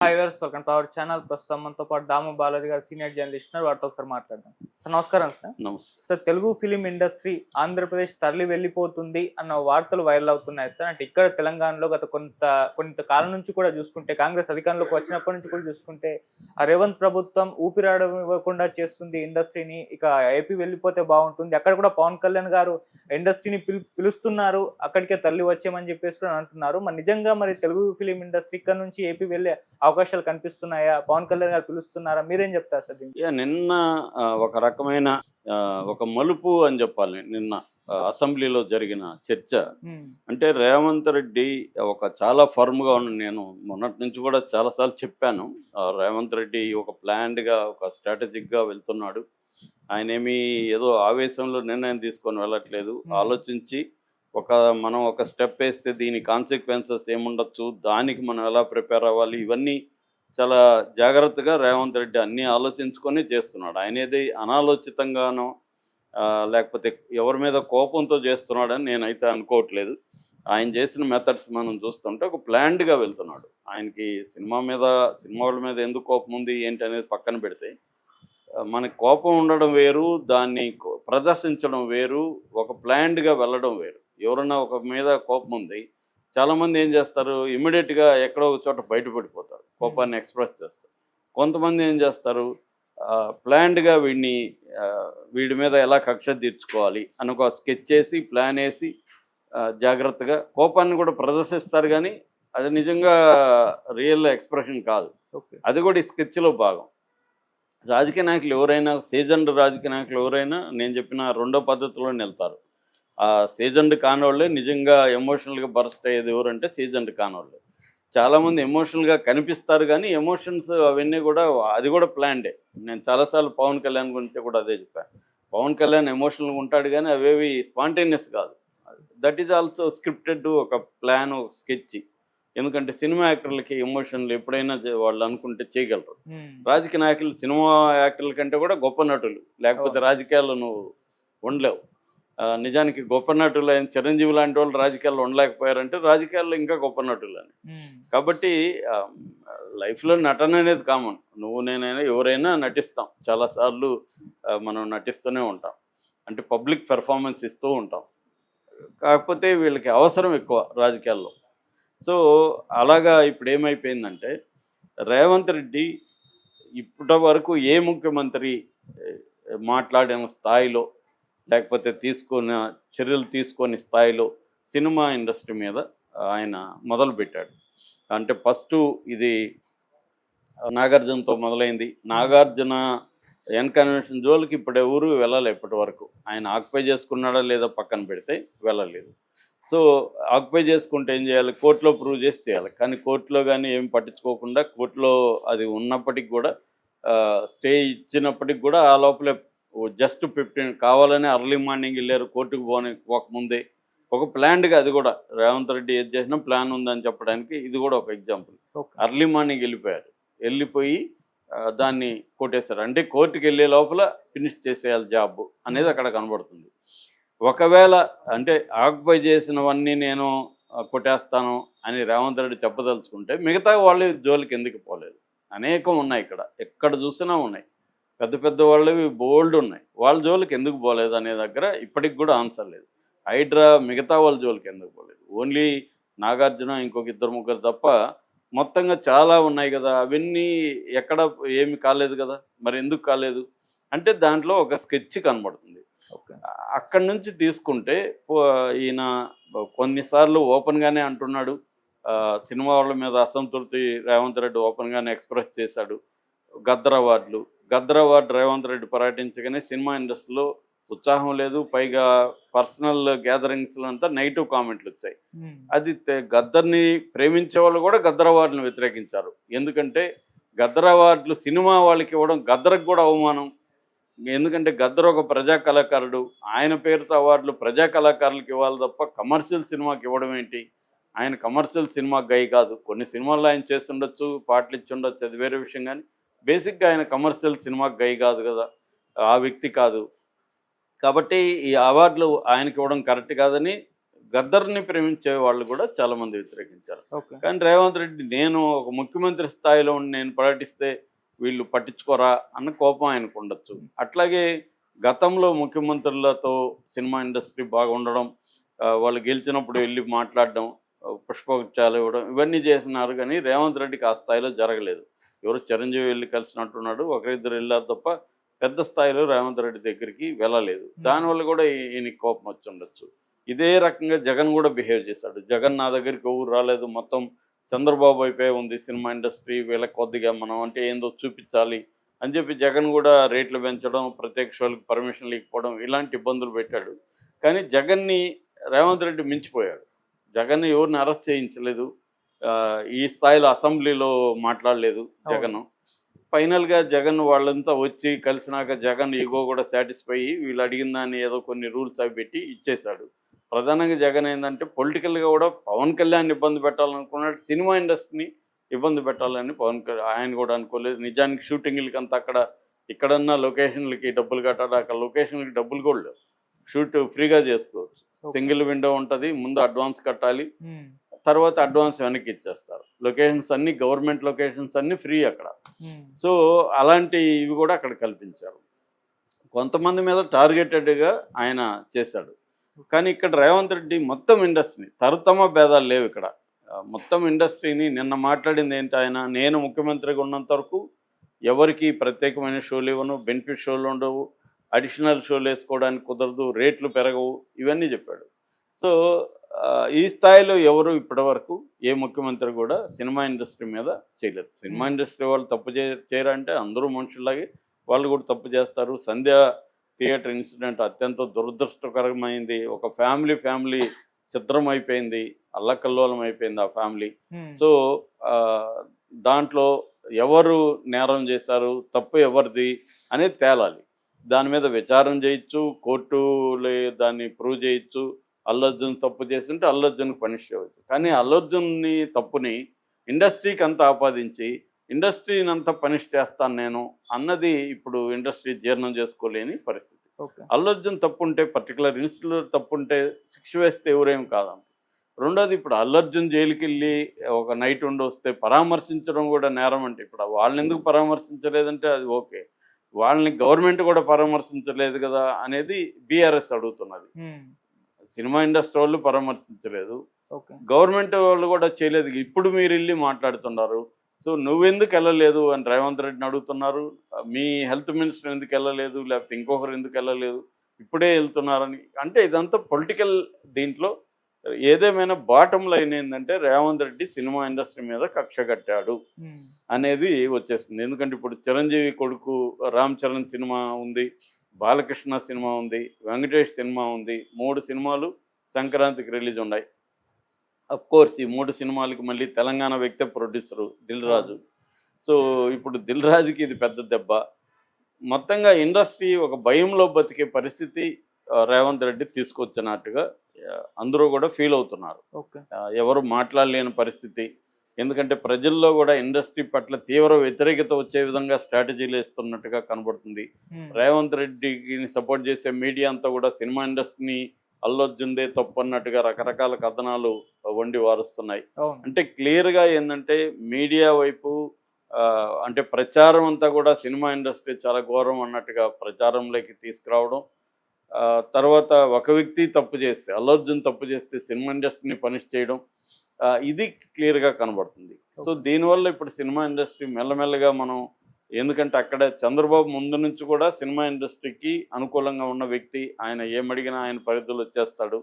Hi viewers, welcome to our channel. ప్రస్తుతం మనతో పాటు దాము బాలాజీ గారు, సీనియర్ జర్నలిస్ట్, వారితో ఒకసారి మాట్లాడదాం. సార్ నమస్కారం. సార్ నమస్తే. Sir, Telugu film industry Andhra Pradesh తరలి వెళ్ళిపోతుంది అన్న వార్తలు వైరల్ అవుతున్నాయి సార్. అంటే ఇక్కడ తెలంగాణలో గత కొంత కాలం నుంచి కూడా చూసుకుంటే, కాంగ్రెస్ అధికారంలోకి వచ్చినప్పటి నుంచి కూడా చూసుకుంటే, ఆ రేవంత్ ప్రభుత్వం ఊపిరాడడం ఇవ్వకుండా చేస్తుంది ఇండస్ట్రీని. ఇక ఏపీ వెళ్ళిపోతే బాగుంటుంది, అక్కడ కూడా పవన్ కళ్యాణ్ గారు ఇండస్ట్రీని పిలుస్తున్నారు, అక్కడికే తరలి వచ్చేయమని చెప్పేసి కూడా అంటున్నారు. మరి నిజంగా మరి తెలుగు ఫిలిం ఇండస్ట్రీ ఇక్కడ నుంచి ఏపీ వెళ్ళే అవకాశాలు కనిపిస్తున్నాయా? పవన్ కళ్యాణ్ గారు పిలుస్తున్నారా? మీరేం చెప్తారు సార్ దీనికి? నిన్న ఒక రకమైన ఒక మలుపు అని చెప్పాలి. నిన్న అసెంబ్లీలో జరిగిన చర్చ అంటే రేవంత్ రెడ్డి చాలా ఫర్మ్గా ఉన్న, నేను మొన్నటి నుంచి కూడా చాలాసార్లు చెప్పాను, రేవంత్ రెడ్డి ఒక ప్లాన్డ్గా ఒక స్ట్రాటజిక్గా వెళ్తున్నాడు. ఆయన ఏమి ఏదో ఆవేశంలో నిర్ణయం తీసుకొని వెళ్ళట్లేదు. ఆలోచించి మనం ఒక స్టెప్ వేస్తే దీని కాన్సిక్వెన్సెస్ ఏముండొచ్చు, దానికి మనం ఎలా ప్రిపేర్ అవ్వాలి, ఇవన్నీ చాలా జాగ్రత్తగా రేవంత్ రెడ్డి అన్నీ ఆలోచించుకొని చేస్తున్నాడు. ఆయనేది అనాలోచితంగానో లేకపోతే ఎవరి మీద కోపంతో చేస్తున్నాడని నేనైతే అనుకోవట్లేదు. ఆయన చేసిన మెథడ్స్ మనం చూస్తుంటే ఒక ప్లాన్డ్గా వెళ్తున్నాడు. ఆయనకి సినిమా వాళ్ళ మీద ఎందుకు కోపం ఉంది ఏంటి అనేది పక్కన పెడితే, మనకి కోపం ఉండడం వేరు, దాన్ని ప్రదర్శించడం వేరు, ఒక ప్లాన్డ్గా వెళ్ళడం వేరు. ఎవరన్నా ఒక మీద కోపం ఉంది, చాలామంది ఏం చేస్తారు, ఇమ్మీడియట్గా ఎక్కడో ఒక చోట బయటపడిపోతారు, కోపాన్ని ఎక్స్ప్రెస్ చేస్తారు. కొంతమంది ఏం చేస్తారు, ప్లాన్డ్గా వీడి మీద ఎలా కక్ష తీర్చుకోవాలి అని ఒక స్కెచ్ చేసి ప్లాన్ వేసి జాగ్రత్తగా కోపాన్ని కూడా ప్రదర్శిస్తారు. కానీ అది నిజంగా రియల్ ఎక్స్ప్రెషన్ కాదు. అది కూడా ఈ స్కెచ్లో భాగం. రాజకీయ నాయకులు ఎవరైనా, సీజన్డ్ రాజకీయ నాయకులు ఎవరైనా నేను చెప్పిన రెండో పద్ధతిలోనే వెళ్తారు. ఆ సీజన్డ్ కానివాళ్ళే నిజంగా ఎమోషనల్గా బరస్ట్ అయ్యేది ఎవరంటే సీజన్డ్ కానివాళ్ళే. చాలామంది ఎమోషనల్గా కనిపిస్తారు, కానీ ఎమోషన్స్ అవన్నీ కూడా అది కూడా ప్లాన్డే. నేను చాలాసార్లు పవన్ కళ్యాణ్ గురించి కూడా అదే చెప్పాను. పవన్ కళ్యాణ్ ఎమోషనల్గా ఉంటాడు, కానీ అవేవి స్పాంటేనియస్ కాదు. దట్ ఈజ్ ఆల్సో స్క్రిప్టెడ్, ఒక ప్లాన్, ఒక స్కెచ్. ఎందుకంటే సినిమా యాక్టర్లకి ఎమోషన్లు ఎప్పుడైనా వాళ్ళు అనుకుంటే చేయగలరు. రాజకీయ నాయకులు సినిమా యాక్టర్ల కంటే కూడా గొప్ప నటులు, లేకపోతే రాజకీయాల్లో నువ్వు ఉండలేవు. నిజానికి గొప్ప నటులు అయిన చిరంజీవి లాంటి వాళ్ళు రాజకీయాల్లో ఉండలేకపోయారంటే రాజకీయాల్లో ఇంకా గొప్ప నటులు అని. కాబట్టి లైఫ్లో నటన అనేది కామన్. నేనైనా ఎవరైనా నటిస్తాం, చాలాసార్లు మనం నటిస్తూనే ఉంటాం, అంటే పబ్లిక్ పెర్ఫార్మెన్స్ ఇస్తూ ఉంటాం. కాకపోతే వీళ్ళకి అవసరం ఎక్కువ రాజకీయాల్లో. సో అలాగా ఇప్పుడు ఏమైపోయిందంటే, రేవంత్ రెడ్డి ఇప్పటి వరకు ఏ ముఖ్యమంత్రి మాట్లాడిన స్థాయిలో, లేకపోతే చర్యలు తీసుకొని స్థాయిలో సినిమా ఇండస్ట్రీ మీద ఆయన మొదలుపెట్టాడు. అంటే ఫస్ట్ ఇది నాగార్జునతో మొదలైంది. నాగార్జున కన్వెన్షన్ జోలికి ఇప్పుడు ఎవరు వెళ్ళాలి. ఇప్పటి వరకు ఆయన ఆక్యుపై చేసుకున్నాడా లేదా పక్కన పెడితే వెళ్ళలేదు. సో ఆక్యుపై చేసుకుంటే ఏం చేయాలి, కోర్టులో ప్రూవ్ చేయాలి. కానీ కోర్టులో కానీ ఏం పట్టించుకోకుండా, కోర్టులో అది ఉన్నప్పటికి కూడా, స్టే ఇచ్చినప్పటికి కూడా ఆ లోపలే జస్ట్ 15 కావాలని అర్లీ మార్నింగ్ వెళ్ళారు కోర్టుకు పోకముందే. ఒక ప్లాన్డ్గా, అది కూడా రేవంత్ రెడ్డి ఏది చేసినా ప్లాన్ ఉందని చెప్పడానికి ఇది కూడా ఒక ఎగ్జాంపుల్. అర్లీ మార్నింగ్ వెళ్ళిపోయి దాన్ని కొట్టేశారు. అంటే కోర్టుకు వెళ్ళే లోపల ఫినిష్ చేసేయాలి జాబ్ అనేది అక్కడ కనబడుతుంది. ఒకవేళ అంటే ఆక్యుపై చేసినవన్నీ నేను కొట్టేస్తాను అని రేవంత్ రెడ్డి చెప్పదలుచుకుంటే, మిగతా వాళ్ళు జోలికి ఎందుకు పోలేదు? అనేకం ఉన్నాయి, ఎక్కడ చూసినా ఉన్నాయి. పెద్ద పెద్ద వాళ్ళవి బోల్డ్ ఉన్నాయి. వాళ్ళ జోలికి ఎందుకు పోలేదు అనే దగ్గర ఇప్పటికి కూడా ఆన్సర్ లేదు. హైడ్రా మిగతా వాళ్ళ జోలికి ఎందుకు పోలేదు? ఓన్లీ నాగార్జున, ఇంకొక 2-3 తప్ప మొత్తంగా చాలా ఉన్నాయి కదా, అవన్నీ ఎక్కడ ఏమి కాలేదు కదా. మరి ఎందుకు కాలేదు అంటే దాంట్లో ఒక స్కెచ్ కనబడుతుంది. అక్కడి నుంచి తీసుకుంటే ఈయన కొన్నిసార్లు ఓపెన్గానే అంటున్నాడు, సినిమా వాళ్ళ మీద అసంతృప్తి రేవంత్ రెడ్డి ఓపెన్గానే ఎక్స్ప్రెస్ చేశాడు. గద్దర్ అవార్డు రేవంత్ రెడ్డి పర్యటించగానే సినిమా ఇండస్ట్రీలో ఉత్సాహం లేదు. పైగా పర్సనల్ గ్యాదరింగ్స్లో అంతా నెగిటివ్ కామెంట్లు వచ్చాయి. అది గద్దర్ని ప్రేమించే వాళ్ళు కూడా గద్దర్ అవార్డును వ్యతిరేకించారు. ఎందుకంటే గద్దర్ అవార్డులు సినిమా వాళ్ళకి ఇవ్వడం గద్దర్కి కూడా అవమానం. ఎందుకంటే గద్దర్ ఒక ప్రజా కళాకారుడు, ఆయన పేరుతో అవార్డులు ప్రజా కళాకారులకు ఇవ్వాలి తప్ప కమర్షియల్ సినిమాకి ఇవ్వడం ఏంటి? ఆయన కమర్షియల్ సినిమా గై కాదు. కొన్ని సినిమాల్లో ఆయన చేస్తుండొచ్చు, పాటలు ఇచ్చి ఉండొచ్చు, అది వేరే విషయం. కానీ బేసిక్గా ఆయన కమర్షియల్ సినిమా గై కాదు కదా, ఆ వ్యక్తి కాదు. కాబట్టి ఈ అవార్డులు ఆయనకి ఇవ్వడం కరెక్ట్ కాదని గద్దర్ని ప్రేమించే వాళ్ళు కూడా చాలా మంది వ్యతిరేకించారు. ఓకే. కానీ రేవంత్ రెడ్డి నేను ఒక ముఖ్యమంత్రి స్థాయిలో ఉండి నేను ప్రకటిస్తే వీళ్ళు పట్టించుకోరా అన్న కోపం ఆయనకు ఉండొచ్చు. అట్లాగే గతంలో ముఖ్యమంత్రులతో సినిమా ఇండస్ట్రీ బాగుండడం, వాళ్ళు గెలిచినప్పుడు వెళ్ళి మాట్లాడడం, పుష్పగుచ్చాలు ఇవ్వడం ఇవన్నీ చేసినారు. కానీ రేవంత్ రెడ్డికి ఆ స్థాయిలో జరగలేదు. ఎవరు చిరంజీవి వెళ్ళి కలిసినట్టున్నాడు, ఒకరిద్దరు వెళ్ళారు తప్ప పెద్ద స్థాయిలో రేవంత్ రెడ్డి దగ్గరికి వెళ్ళలేదు. దానివల్ల కూడా ఈయనకి కోపం వచ్చి ఉండొచ్చు. ఇదే రకంగా జగన్ కూడా బిహేవ్ చేశాడు. జగన్ నా దగ్గరికి ఎవరు రాలేదు, మొత్తం చంద్రబాబు అయిపోయి ఉంది సినిమా ఇండస్ట్రీ, వీళ్ళకి కొద్దిగా మనం అంటే ఏందో చూపించాలి అని చెప్పి జగన్ కూడా రేట్లు పెంచడం, ప్రత్యేక షోలకు పర్మిషన్లు ఇవ్వకపోవడం ఇలాంటి ఇబ్బందులు పెట్టాడు. కానీ జగన్ని రేవంత్ రెడ్డి మించిపోయాడు. జగన్ ఎవరిని అరెస్ట్ చేయించలేదు, ఈ స్థాయిలో అసెంబ్లీలో మాట్లాడలేదు జగన్. ఫైనల్గా జగన్ వాళ్ళంతా వచ్చి కలిసినాక జగన్ ఈగో కూడా సాటిస్ఫై అయ్యి వీళ్ళు అడిగిన దాన్ని ఏదో కొన్ని రూల్స్ అవి పెట్టి ఇచ్చేశాడు. ప్రధానంగా జగన్ ఏంటంటే పొలిటికల్గా కూడా పవన్ కళ్యాణ్ ఇబ్బంది పెట్టాలనుకున్నాడు, సినిమా ఇండస్ట్రీని ఇబ్బంది పెట్టాలని ఆయన కూడా అనుకోలేదు. నిజానికి షూటింగ్లకి అంతా ఇక్కడన్నా లొకేషన్లకి డబ్బులు కట్టాలి, అక్కడ లొకేషన్లకి డబ్బులు కూడా లేవు. షూట్ ఫ్రీగా చేసుకోవచ్చు, సింగిల్ విండో ఉంటుంది, ముందు అడ్వాన్స్ కట్టాలి, తర్వాత అడ్వాన్స్ వెనక్కి ఇచ్చేస్తారు. లొకేషన్స్ అన్ని గవర్నమెంట్ లొకేషన్స్ అన్ని ఫ్రీ అక్కడ. సో అలాంటి ఇవి కూడా అక్కడ కల్పించారు. కొంతమంది మీద టార్గెటెడ్గా ఆయన చేశాడు. కానీ ఇక్కడ రేవంత్ రెడ్డి మొత్తం ఇండస్ట్రీని, తరతమ భేదాలు లేవు ఇక్కడ, మొత్తం ఇండస్ట్రీని నిన్న మాట్లాడింది ఏంటి ఆయన, నేను ముఖ్యమంత్రిగా ఉన్నంత వరకు ఎవరికి ప్రత్యేకమైన షోలు ఇవ్వను, బెనిఫిట్ షోలు ఉండవు, అడిషనల్ షోలు వేసుకోవడానికి కుదరదు, రేట్లు పెరగవు, ఇవన్నీ చెప్పాడు. సో ఈ స్థాయిలో ఎవరు ఇప్పటి వరకు ఏ ముఖ్యమంత్రి కూడా సినిమా ఇండస్ట్రీ మీద చేయలేదు. సినిమా ఇండస్ట్రీ వాళ్ళు తప్పు చేయరంటే అందరూ మనుషుల్లాగే వాళ్ళు కూడా తప్పు చేస్తారు. సంధ్య థియేటర్ ఇన్సిడెంట్ అత్యంత దురదృష్టకరమైంది. ఒక ఫ్యామిలీ చిత్రం అయిపోయింది, అల్లకల్లోలం అయిపోయింది ఆ ఫ్యామిలీ. సో దాంట్లో ఎవరు నేరం చేశారు, తప్పు ఎవరిది అనేది తేలాలి. దాని మీద విచారణ చేయొచ్చు, కోర్టులే దాన్ని ప్రూవ్ చేయొచ్చు. అల్లు అర్జున్ తప్పు చేస్తుంటే అల్లు అర్జున్కి పనిష్ చేయవచ్చు. కానీ అల్లు అర్జున్ని తప్పుని ఇండస్ట్రీకి అంతా ఆపాదించి ఇండస్ట్రీని అంతా పనిష్ చేస్తాను నేను అన్నది ఇప్పుడు ఇండస్ట్రీ జీర్ణం చేసుకోలేని పరిస్థితి. అల్లు అర్జున్ తప్పు ఉంటే, పర్టికులర్ ఇన్సిడెంట్ తప్పు ఉంటే శిక్ష వేస్తే ఎవరేం కాదంట. రెండోది, ఇప్పుడు అల్లు అర్జున్ జైలుకి వెళ్ళి ఒక నైట్ ఉండి వస్తే పరామర్శించడం కూడా నేరం అంటే, ఇప్పుడు వాళ్ళని ఎందుకు పరామర్శించలేదంటే అది ఓకే, వాళ్ళని గవర్నమెంట్ కూడా పరామర్శించలేదు కదా అనేది బీఆర్ఎస్ అడుగుతున్నది. సినిమా ఇండస్ట్రీ వాళ్ళు పరామర్శించలేదు, గవర్నమెంట్ వాళ్ళు కూడా చేయలేదు. ఇప్పుడు మీరు వెళ్ళి మాట్లాడుతున్నారు, సో నువ్వెందుకు వెళ్ళలేదు అని రేవంత్ రెడ్డిని అడుగుతున్నారు. మీ హెల్త్ మినిస్టర్ ఎందుకు వెళ్ళలేదు, లేకపోతే ఇంకొకరు ఎందుకు వెళ్ళలేదు, ఇప్పుడే వెళ్తున్నారని. అంటే ఇదంతా పొలిటికల్. దీంట్లో ఏదేమైనా బాటం లైన్ ఏంటంటే రేవంత్ రెడ్డి సినిమా ఇండస్ట్రీ మీద కక్ష కట్టాడు అనేది వచ్చేస్తుంది. ఎందుకంటే ఇప్పుడు చిరంజీవి కొడుకు రామ్ చరణ్ సినిమా ఉంది, బాలకృష్ణ సినిమా ఉంది, వెంకటేష్ సినిమా ఉంది, 3 సినిమాలు సంక్రాంతికి రిలీజ్ ఉన్నాయి. కోర్స్ ఈ 3 సినిమాలకి మళ్ళీ తెలంగాణ వ్యక్తి ప్రొడ్యూసరు దిల్ రాజు. సో ఇప్పుడు దిల్ రాజుకి ఇది పెద్ద దెబ్బ. మొత్తంగా ఇండస్ట్రీ ఒక భయంలో బతికే పరిస్థితి రేవంత్ రెడ్డి తీసుకొచ్చినట్టుగా అందరూ కూడా ఫీల్ అవుతున్నారు. ఎవరు మాట్లాడలేని పరిస్థితి. ఎందుకంటే ప్రజల్లో కూడా ఇండస్ట్రీ పట్ల తీవ్ర వ్యతిరేకత వచ్చే విధంగా స్ట్రాటజీలు వేస్తున్నట్టుగా కనబడుతుంది. రేవంత్ రెడ్డికి సపోర్ట్ చేసే మీడియా అంతా కూడా సినిమా ఇండస్ట్రీని అల్లు అర్జున్దే తప్పు అన్నట్టుగా రకరకాల కథనాలు వండి వారుస్తున్నాయి. అంటే క్లియర్గా ఏంటంటే మీడియా వైపు అంటే ప్రచారం అంతా కూడా సినిమా ఇండస్ట్రీ చాలా ఘోరం అన్నట్టుగా ప్రచారంలోకి తీసుకురావడం. తర్వాత ఒక వ్యక్తి తప్పు చేస్తే, అల్లు అర్జున్ తప్పు చేస్తే సినిమా ఇండస్ట్రీని పనిష్ చేయడం, ఇది క్లియర్గా కనబడుతుంది. సో దీనివల్ల ఇప్పుడు సినిమా ఇండస్ట్రీ మెల్లమెల్లగా మనం, ఎందుకంటే అక్కడ చంద్రబాబు ముందు నుంచి కూడా సినిమా ఇండస్ట్రీకి అనుకూలంగా ఉన్న వ్యక్తి, ఆయన ఏమడిగినా ఆయన పరిధిలో వచ్చేస్తాడు.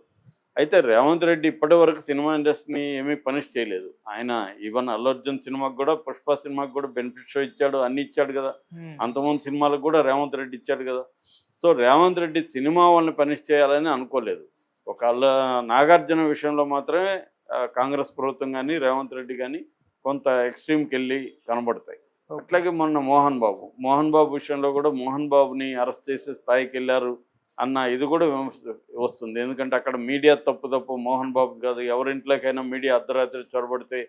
అయితే రేవంత్ రెడ్డి ఇప్పటి వరకు సినిమా ఇండస్ట్రీని ఏమీ పనిష్ చేయలేదు. ఆయన ఈవెన్ అల్లు అర్జున్ సినిమాకి కూడా, పుష్ప సినిమాకి కూడా బెనిఫిట్ షో ఇచ్చాడు, అన్ని ఇచ్చాడు కదా. అంతమంది సినిమాలకు కూడా రేవంత్ రెడ్డి ఇచ్చాడు కదా. సో రేవంత్ రెడ్డి సినిమా వాళ్ళని పనిష్ చేయాలని అనుకోలేదు. ఒకళ్ళ నాగార్జున విషయంలో మాత్రమే కాంగ్రెస్ ప్రభుత్వం కానీ రేవంత్ రెడ్డి కానీ కొంత ఎక్స్ట్రీమ్కి వెళ్ళి కనబడతాయి. అట్లాగే మొన్న మోహన్ బాబు విషయంలో కూడా మోహన్ బాబుని అరెస్ట్ చేసే స్థాయికి వెళ్ళారు అన్న ఇది కూడా విమర్శ వస్తుంది. ఎందుకంటే అక్కడ మీడియా తప్పు మోహన్ బాబు కాదు, ఎవరింట్లోకైనా మీడియా అర్ధరాత్రి చొరబడితే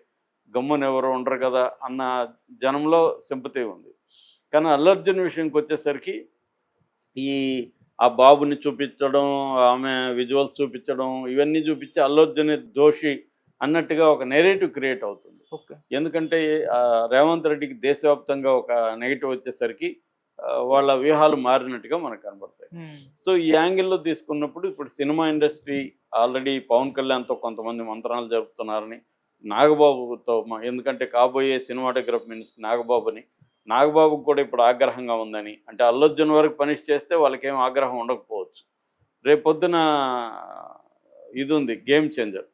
గమ్మున ఎవరు ఉండరు కదా అన్న జనంలో సింపతి ఉంది. కానీ అల్లు అర్జున్ విషయంకి వచ్చేసరికి ఈ ఆ బాబుని చూపించడం, ఆమె విజువల్స్ చూపించడం, ఇవన్నీ చూపించి అల్లు అర్జున్ దోషి అన్నట్టుగా ఒక నెరేటివ్ క్రియేట్ అవుతుంది. ఓకే. ఎందుకంటే రేవంత్ రెడ్డికి దేశవ్యాప్తంగా ఒక నెగటివ్ వచ్చేసరికి వాళ్ళ వ్యూహాలు మారినట్టుగా మనకు కనబడతాయి. సో ఈ యాంగిల్లో తీసుకున్నప్పుడు ఇప్పుడు సినిమా ఇండస్ట్రీ ఆల్రెడీ పవన్ కళ్యాణ్తో కొంతమంది మంత్రాలు జరుపుతున్నారని, నాగబాబుతో ఎందుకంటే కాబోయే సినిమాటోగ్రఫీ మినిస్టర్ నాగబాబుకు కూడా ఇప్పుడు ఆగ్రహంగా ఉందని, అంటే అల్లు అర్జున్ వరకు పనిష్ చేస్తే వాళ్ళకేం ఆగ్రహం ఉండకపోవచ్చు. రేపొద్దున ఇది ఉంది గేమ్ చేంజర్,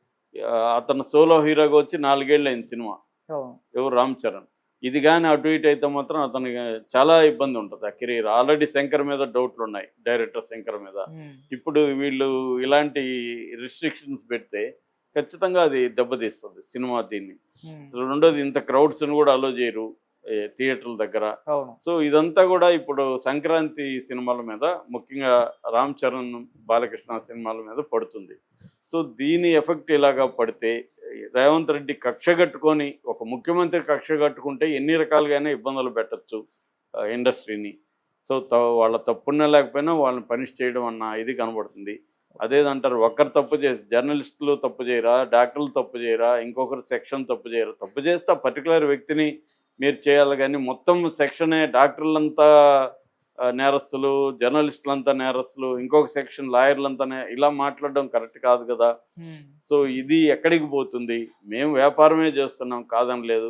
అతను సోలో హీరోగా వచ్చి 4 ఏళ్ళు అయింది సినిమా, ఎవరు రామ్ చరణ్. ఇది కానీ అటు ఇటు అయితే మాత్రం అతనికి చాలా ఇబ్బంది ఉంటుంది ఆ కెరీర్. ఆల్రెడీ శంకర్ మీద డౌట్లు ఉన్నాయి, డైరెక్టర్ శంకర్ మీద. ఇప్పుడు వీళ్ళు ఇలాంటి రిస్ట్రిక్షన్స్ పెడితే ఖచ్చితంగా అది దెబ్బతీస్తుంది సినిమా దీన్ని. రెండోది ఇంత క్రౌడ్స్ని కూడా అలో చేయరు థియేటర్ల దగ్గర. సో ఇదంతా కూడా ఇప్పుడు సంక్రాంతి సినిమాల మీద, ముఖ్యంగా రామ్ చరణ్ బాలకృష్ణ సినిమాల మీద పడుతుంది. సో దీని ఎఫెక్ట్ ఇలాగా పడితే రేవంత్ రెడ్డి కక్ష కట్టుకొని, ఒక ముఖ్యమంత్రి కక్ష కట్టుకుంటే ఎన్ని రకాలుగానే ఇబ్బందులు పెట్టచ్చు ఇండస్ట్రీని. సో వాళ్ళ తప్పున్నా లేకపోయినా వాళ్ళని పనిష్ చేయడం అన్న ఇది కనబడుతుంది. అదేదంటారు, ఒక్కరు తప్పు చేసి జర్నలిస్టులు తప్పు చేయరా, డాక్టర్లు తప్పు చేయరా, ఇంకొకరు సెక్షన్ తప్పు చేయరా? తప్పు చేస్తే ఆ పర్టికులర్ వ్యక్తిని మీరు చేయాలి, కానీ మొత్తం సెక్షనే డాక్టర్లంతా నేరస్తులు, జర్నలిస్టులంతా నేరస్తులు, ఇంకొక సెక్షన్ లాయర్లంతా ఇలా మాట్లాడడం కరెక్ట్ కాదు కదా. సో ఇది ఎక్కడికి పోతుంది? మేము వ్యాపారమే చేస్తున్నాం, కాదని లేదు,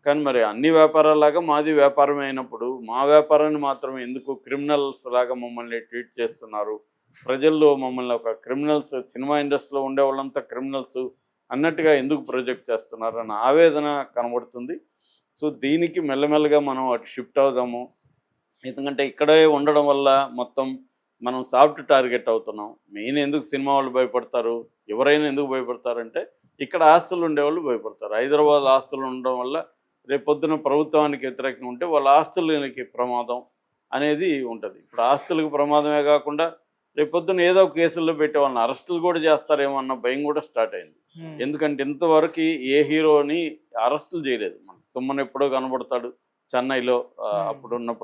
కానీ మరి అన్ని వ్యాపారాలాగా మాది వ్యాపారమే అయినప్పుడు మా వ్యాపారాన్ని మాత్రం ఎందుకు క్రిమినల్స్ లాగా మమ్మల్ని ట్రీట్ చేస్తున్నారు? ప్రజల్లో మమ్మల్ని ఒక క్రిమినల్స్, సినిమా ఇండస్ట్రీలో ఉండే వాళ్ళంతా క్రిమినల్స్ అన్నట్టుగా ఎందుకు ప్రొజెక్ట్ చేస్తున్నారు అన్న ఆవేదన కనబడుతుంది. సో దీనికి మెల్లమెల్లగా మనం అటు షిఫ్ట్ అవుదాము. ఎందుకంటే ఇక్కడే ఉండడం వల్ల మొత్తం మనం సాఫ్ట్ టార్గెట్ అవుతున్నాం. మెయిన్ ఎందుకు సినిమా వాళ్ళు భయపడతారు, ఎవరైనా ఎందుకు భయపడతారంటే ఇక్కడ ఆస్తులు ఉండేవాళ్ళు భయపడతారు. హైదరాబాద్ ఆస్తులు ఉండడం వల్ల రేపొద్దున ప్రభుత్వానికి వ్యతిరేకంగా ఉంటే వాళ్ళ ఆస్తులకి ప్రమాదం అనేది ఉంటుంది. ఇప్పుడు ఆస్తులకు ప్రమాదమే కాకుండా రేపొద్దున ఏదో కేసుల్లో పెట్టే వాళ్ళని అరెస్టులు కూడా చేస్తారేమో అన్న భయం కూడా స్టార్ట్ అయింది. ఎందుకంటే ఇంతవరకు ఏ హీరోని అరెస్టులు చేయలేదు. మనకు సుమ్మన్ ఎప్పుడో కనబడతాడు చెన్నైలో, అప్పుడు ఉన్నప్పుడు